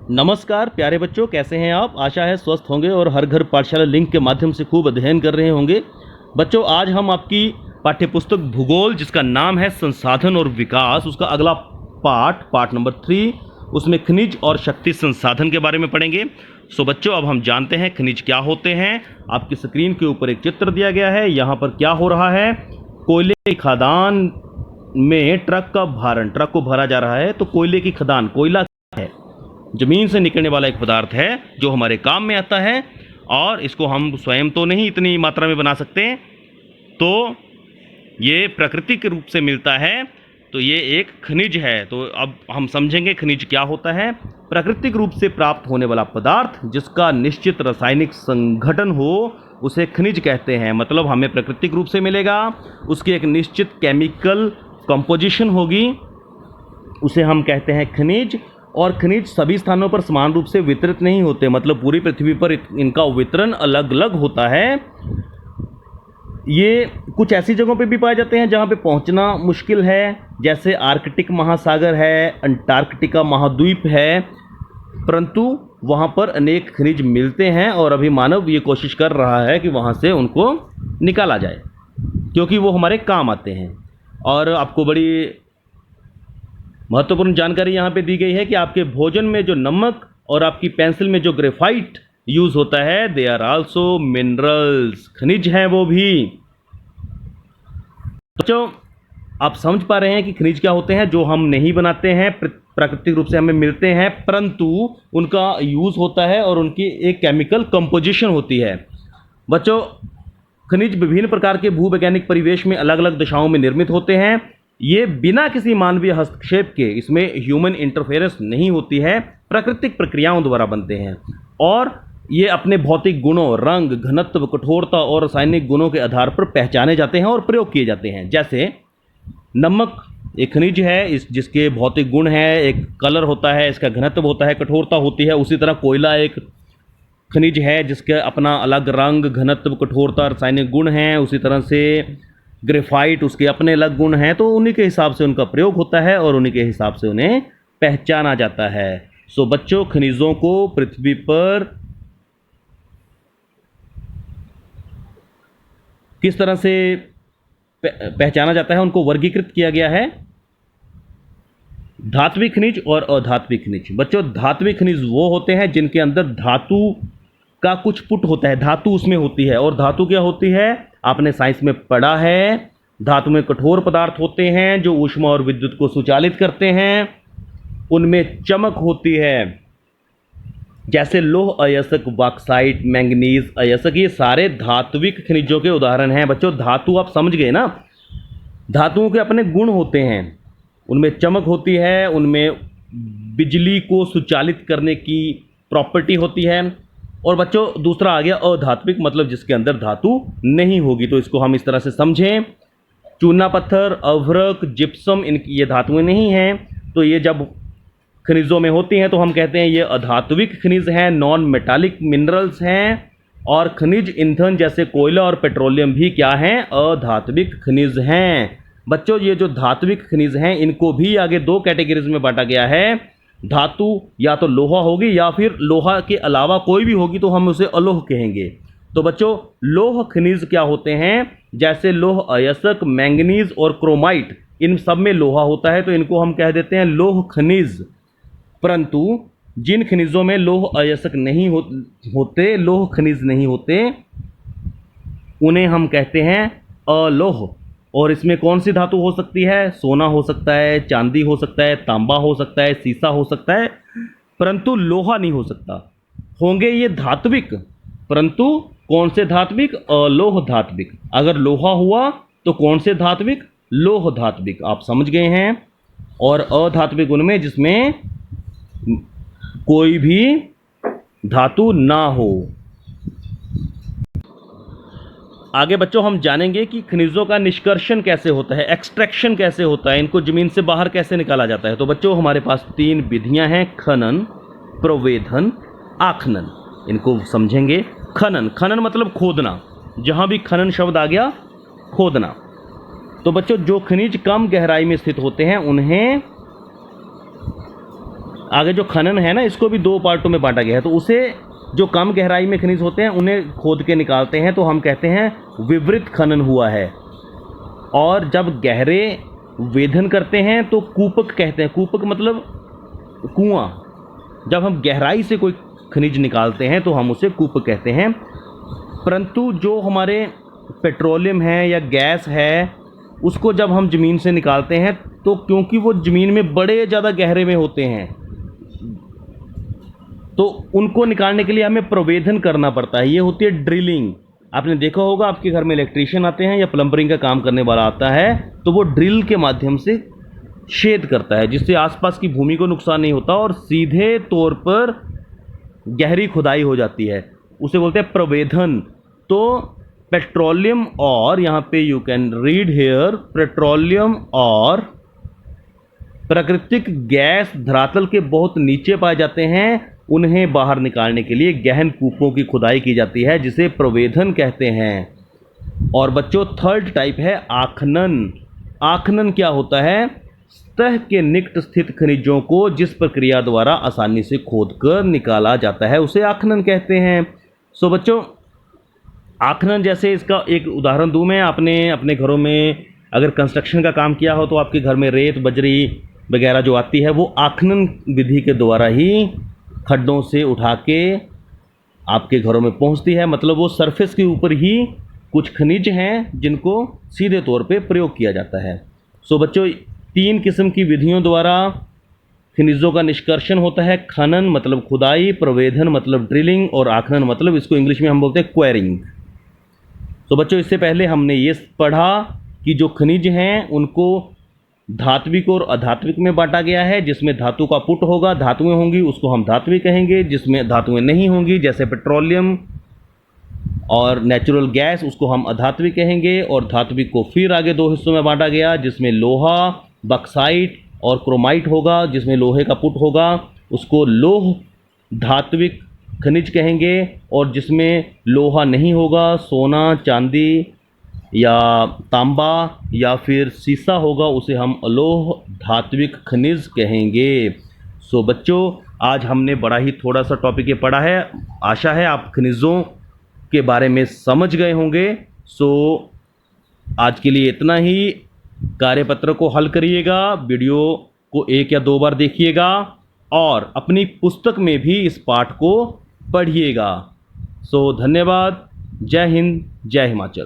नमस्कार प्यारे बच्चों, कैसे हैं आप। आशा है स्वस्थ होंगे और हर घर पाठशाला लिंक के माध्यम से खूब अध्ययन कर रहे होंगे। बच्चों, आज हम आपकी पाठ्यपुस्तक भूगोल, जिसका नाम है संसाधन और विकास, उसका अगला पाठ नंबर 3, उसमें खनिज और शक्ति संसाधन के बारे में पढ़ेंगे। सो बच्चों, अब हम जानते हैं खनिज क्या होते हैं। आपकी स्क्रीन के ऊपर एक चित्र दिया गया है। यहाँ पर क्या हो रहा है, कोयले की खदान में ट्रक को भरा जा रहा है। तो कोयले की खदान, कोयला है जमीन से निकलने वाला एक पदार्थ है जो हमारे काम में आता है, और इसको हम स्वयं तो नहीं इतनी मात्रा में बना सकते, तो ये प्राकृतिक रूप से मिलता है। तो ये एक खनिज है। तो अब हम समझेंगे खनिज क्या होता है। प्राकृतिक रूप से प्राप्त होने वाला पदार्थ जिसका निश्चित रासायनिक संगठन हो उसे खनिज कहते हैं। मतलब हमें प्राकृतिक रूप से मिलेगा, उसकी एक निश्चित केमिकल कंपोजिशन होगी, उसे हम कहते हैं खनिज। और खनिज सभी स्थानों पर समान रूप से वितरित नहीं होते, मतलब पूरी पृथ्वी पर इनका वितरण अलग अलग होता है। ये कुछ ऐसी जगहों पे भी पाए जाते हैं जहाँ पे पहुँचना मुश्किल है, जैसे आर्कटिक महासागर है, अंटार्कटिका महाद्वीप है, परंतु वहाँ पर अनेक खनिज मिलते हैं और अभी मानव ये कोशिश कर रहा है कि वहाँ से उनको निकाला जाए, क्योंकि वो हमारे काम आते हैं। और आपको बड़ी महत्वपूर्ण जानकारी यहाँ पे दी गई है कि आपके भोजन में जो नमक और आपकी पेंसिल में जो ग्रेफाइट यूज़ होता है, दे आर आल्सो मिनरल्स, खनिज हैं वो भी। बच्चों, आप समझ पा रहे हैं कि खनिज क्या होते हैं, जो हम नहीं बनाते हैं, प्राकृतिक रूप से हमें मिलते हैं, परंतु उनका यूज़ होता है और उनकी एक केमिकल कंपोजिशन होती है। बच्चों, खनिज विभिन्न प्रकार के भूवैज्ञानिक परिवेश में अलग अलग दिशाओं में निर्मित होते हैं। ये बिना किसी मानवीय हस्तक्षेप के, इसमें ह्यूमन इंटरफेरेंस नहीं होती है, प्राकृतिक प्रक्रियाओं द्वारा बनते हैं। और ये अपने भौतिक गुणों, रंग, घनत्व, कठोरता और रासायनिक गुणों के आधार पर पहचाने जाते हैं और प्रयोग किए जाते हैं। जैसे नमक एक खनिज है, जिसके भौतिक गुण है, एक कलर होता है, इसका घनत्व होता है, कठोरता होती है। उसी तरह कोयला एक खनिज है जिसका अपना अलग रंग, घनत्व, कठोरता, रासायनिक गुण हैं। उसी तरह से ग्रेफाइट, उसके अपने अलग गुण हैं। तो उन्हीं के हिसाब से उनका प्रयोग होता है और उन्हीं के हिसाब से उन्हें पहचाना जाता है। सो बच्चों, खनिजों को पृथ्वी पर किस तरह से पहचाना जाता है, उनको वर्गीकृत किया गया है। धात्विक खनिज और अधात्विक खनिज। बच्चों, धात्विक खनिज वो होते हैं जिनके अंदर धातु का कुछ पुट होता है, धातु उसमें होती है। और धातु क्या होती है, आपने साइंस में पढ़ा है। धातु में कठोर पदार्थ होते हैं जो ऊष्मा और विद्युत को सुचालित करते हैं। उनमें चमक होती है, जैसे लोह अयस्क, बॉक्साइट, मैंगनीज अयस्क, ये सारे धात्विक खनिजों के उदाहरण हैं। बच्चों, धातु आप समझ गए ना, धातुओं के अपने गुण होते हैं, उनमें चमक होती है, उनमें बिजली को सुचालित करने की प्रॉपर्टी होती है। और बच्चों, दूसरा आ गया अधात्विक, मतलब जिसके अंदर धातु नहीं होगी। तो इसको हम इस तरह से समझें, चूना पत्थर, अभ्रक, जिप्सम, इनकी ये धातुएं नहीं हैं। तो ये जब खनिजों में होती हैं तो हम कहते हैं ये अधात्विक खनिज हैं, नॉन मेटालिक मिनरल्स हैं। और खनिज ईंधन जैसे कोयला और पेट्रोलियम भी क्या हैं, अधात्विक खनिज हैं। बच्चों, ये जो धात्विक खनिज हैं इनको भी आगे दो कैटेगरीज में बांटा गया है। धातु या तो लोहा होगी या फिर लोहा के अलावा कोई भी होगी तो हम उसे अलोह कहेंगे। तो बच्चों, लोह खनिज क्या होते हैं, जैसे लोह अयस्क, मैंगनीज और क्रोमाइट, इन सब में लोहा होता है तो इनको हम कह देते हैं लोह खनिज। परंतु जिन खनिजों में लोह अयस्क नहीं होते, लोह खनिज नहीं होते, उन्हें हम कहते हैं अलोह। और इसमें कौन सी धातु हो सकती है, सोना हो सकता है, चांदी हो सकता है, तांबा हो सकता है, सीसा हो सकता है, परंतु लोहा नहीं हो सकता। होंगे ये धात्विक, परंतु कौन से धात्विक, अलोह धात्विक। अगर लोहा हुआ तो कौन से धात्विक, लोह धात्विक। आप समझ गए हैं। और अधात्विक उनमें जिसमें कोई भी धातु ना हो। आगे बच्चों हम जानेंगे कि खनिजों का निष्कर्षण कैसे होता है, एक्सट्रैक्शन कैसे होता है, इनको जमीन से बाहर कैसे निकाला जाता है। तो बच्चों, हमारे पास 3 विधियां हैं, खनन, प्रवेधन, आखनन। इनको समझेंगे। खनन, खनन मतलब खोदना, जहां भी खनन शब्द आ गया, खोदना। तो बच्चों, जो खनिज कम गहराई में स्थित होते हैं उन्हें आगे जो खनन है ना, इसको भी दो पार्टों में बांटा गया है। तो उसे जो कम गहराई में खनिज होते हैं उन्हें खोद के निकालते हैं तो हम कहते हैं विवृत खनन हुआ है। और जब गहरे वेधन करते हैं तो कूपक कहते हैं। कूपक मतलब कुआं। जब हम गहराई से कोई खनिज निकालते हैं तो हम उसे कूपक कहते हैं। परंतु जो हमारे पेट्रोलियम है या गैस है, उसको जब हम ज़मीन से निकालते हैं तो क्योंकि वो ज़मीन में बड़े ज़्यादा गहरे में होते हैं, तो उनको निकालने के लिए हमें प्रवेधन करना पड़ता है। ये होती है ड्रिलिंग। आपने देखा होगा, आपके घर में इलेक्ट्रीशियन आते हैं या प्लम्बरिंग का काम करने वाला आता है तो वो ड्रिल के माध्यम से छेद करता है, जिससे आसपास की भूमि को नुकसान नहीं होता और सीधे तौर पर गहरी खुदाई हो जाती है। उसे बोलते हैं प्रवेधन। तो पेट्रोलियम और, यहाँ पे you can read here, petroleum और प्राकृतिक गैस धरातल के बहुत नीचे पाए जाते हैं। उन्हें बाहर निकालने के लिए गहन कूपों की खुदाई की जाती है, जिसे प्रवेधन कहते हैं। और बच्चों, थर्ड टाइप है आखनन। आखनन क्या होता है? सतह के निकट स्थित खनिजों को जिस प्रक्रिया द्वारा आसानी से खोदकर निकाला जाता है उसे आखनन कहते हैं। सो बच्चों, आखनन जैसे इसका एक उदाहरण दूं मैं, आपने अपने घरों में अगर कंस्ट्रक्शन का काम किया हो तो आपके घर में रेत बजरी वगैरह जो आती है वो आखनन विधि के द्वारा ही खड्डों से उठा के आपके घरों में पहुंचती है। मतलब वो सरफेस के ऊपर ही कुछ खनिज हैं जिनको सीधे तौर पे प्रयोग किया जाता है। सो बच्चों, 3 किस्म की विधियों द्वारा खनिजों का निष्कर्षण होता है। खनन मतलब खुदाई, प्रवेधन मतलब ड्रिलिंग, और आखनन मतलब इसको इंग्लिश में हम बोलते हैं क्वेरिंग। तो बच्चों, इससे पहले हमने ये पढ़ा कि जो खनिज हैं उनको धात्विक और अधात्विक में बांटा गया है। जिसमें धातु का पुट होगा, धातुएं होंगी, उसको हम धात्विक कहेंगे। जिसमें धातुएं नहीं होंगी, जैसे पेट्रोलियम और नेचुरल गैस, उसको हम अधात्विक कहेंगे। और धात्विक को फिर आगे 2 हिस्सों में बांटा गया, जिसमें लोहा, बक्साइट और क्रोमाइट होगा। जिसमें लोहे का पुट होगा उसको लोह धात्विक खनिज कहेंगे। और जिसमें लोहा नहीं होगा, सोना, चांदी या तांबा या फिर सीसा होगा, उसे हम अलोह धात्विक खनिज कहेंगे। सो बच्चों, आज हमने बड़ा ही थोड़ा सा टॉपिक ये पढ़ा है। आशा है आप खनिजों के बारे में समझ गए होंगे। सो आज के लिए इतना ही। कार्यपत्र को हल करिएगा, वीडियो को 1 या 2 बार देखिएगा और अपनी पुस्तक में भी इस पाठ को पढ़िएगा। सो धन्यवाद। जय हिंद, जय हिमाचल।